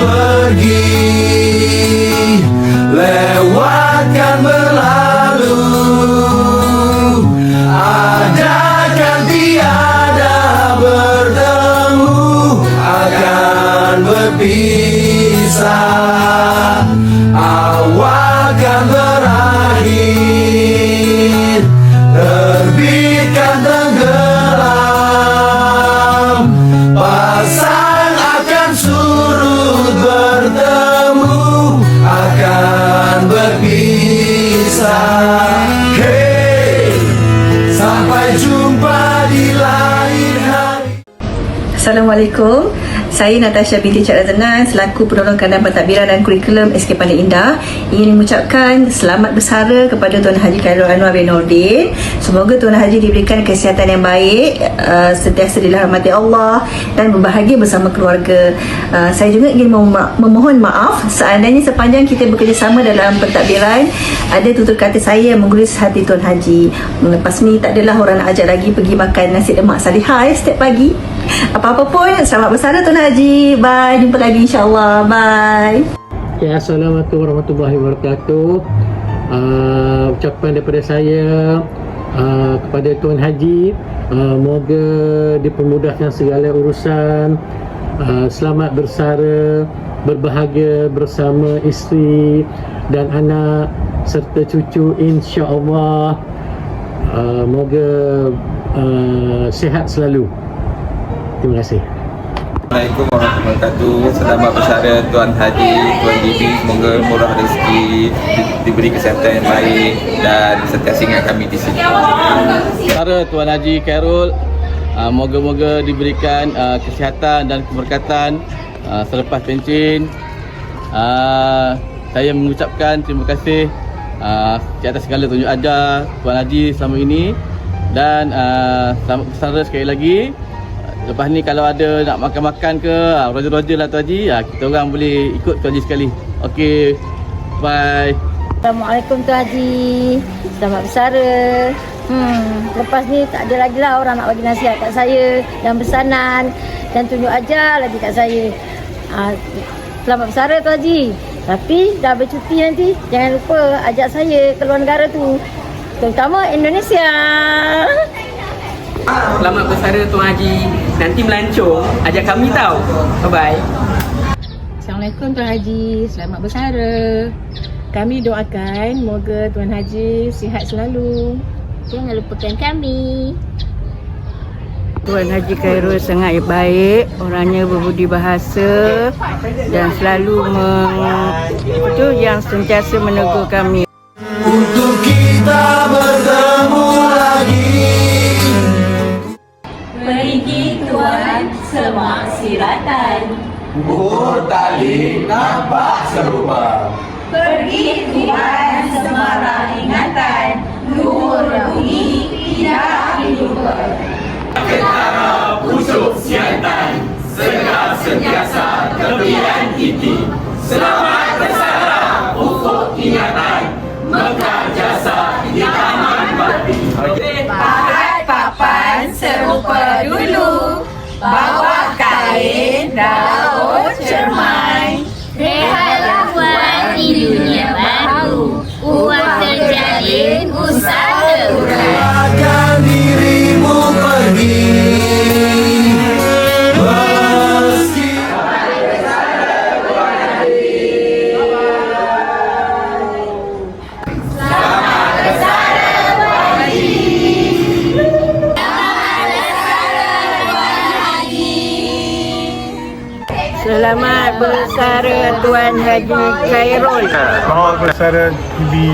pergi, lewatkan berlalu, adakan tiada bertemu, akan berpisah, awal kan berakhir, terbitkan tenggelam, pasang akan surut, bertemu akan berpisah. Hey, sampai jumpa di lain hari. Assalamualaikum. Saya Natasha binti Cak Razanan selaku penolong kandang pentadbiran dan kurikulum SK Pandai Indah ingin mengucapkan selamat bersara kepada Tuan Haji Khairul Anwar bin Nordin. Semoga Tuan Haji diberikan kesihatan yang baik, sentiasa dirahmati Allah dan berbahagia bersama keluarga. Saya juga ingin memohon maaf seandainya sepanjang kita bekerjasama dalam pentadbiran ada tutur kata saya yang menggurus hati Tuan Haji. Lepas ni tak adalah orang nak ajak lagi pergi makan nasi lemak Salihah setiap pagi. Apa-apa pun, selamat bersara Tuan Haji. Bye, jumpa lagi insyaAllah. Bye. Ya, Assalamualaikum warahmatullahi wabarakatuh. Ucapan daripada saya kepada Tuan Haji, moga dipermudahkan segala urusan, selamat bersara, berbahagia bersama isteri dan anak serta cucu insya-Allah. Moga sihat selalu. Terima kasih. Assalamualaikum warahmatullahi wabarakatuh. Selamat bersara Tuan Haji, Tuan Bibi. Semoga murah rezeki, diberi kesihatan yang baik dan sentiasa ingat kami di sini. Bersara Tuan Haji Khairul, moga-moga diberikan kesihatan dan keberkatan selepas pencen. Saya mengucapkan terima kasih di atas segala tunjuk ajar Tuan Haji selama ini dan selamat bersara sekali lagi. Lepas ni kalau ada nak makan-makan ke, roger-roger lah Tuan Haji, kita orang boleh ikut Tuan Haji sekali. Okey, bye. Assalamualaikum Tuan Haji, selamat bersara. Lepas ni tak ada lagi lah orang nak bagi nasihat kat saya dan pesanan dan tunjuk ajar lagi kat saya. Selamat bersara Tuan Haji. Tapi dah bercuti nanti, jangan lupa ajak saya ke luar negara tu, terutama Indonesia. Selamat bersara Tuan Haji. Nanti melancong, ajak kami tau. Bye-bye. Assalamualaikum Tuan Haji. Selamat bersara. Kami doakan moga Tuan Haji sihat selalu. Jangan lupakan kami. Tuan Haji Khairul sangat baik, orangnya berbudi bahasa dan selalu yang sentiasa menegur kami. Untuk kita bertemu lagi, pergi Tuan semak siratan, buhur tali nampak serupa, pergi Tuan semarak ingatan, luhur bumi tidak dilupa. Ketara pusuk siantan, segar sentiasa tepian titi, selamat bersara ufuk ingatan, mekar jasa di taman bati. Pahat papan serupa dulu, bawa kain daun cermai, Rehatlah Tuan di dunia baru, uang terjalin, usaha terurai. Akan dirimu pergi, meski Selamat bersara Tuan Haji Khairul. Selamat bersara Bibi.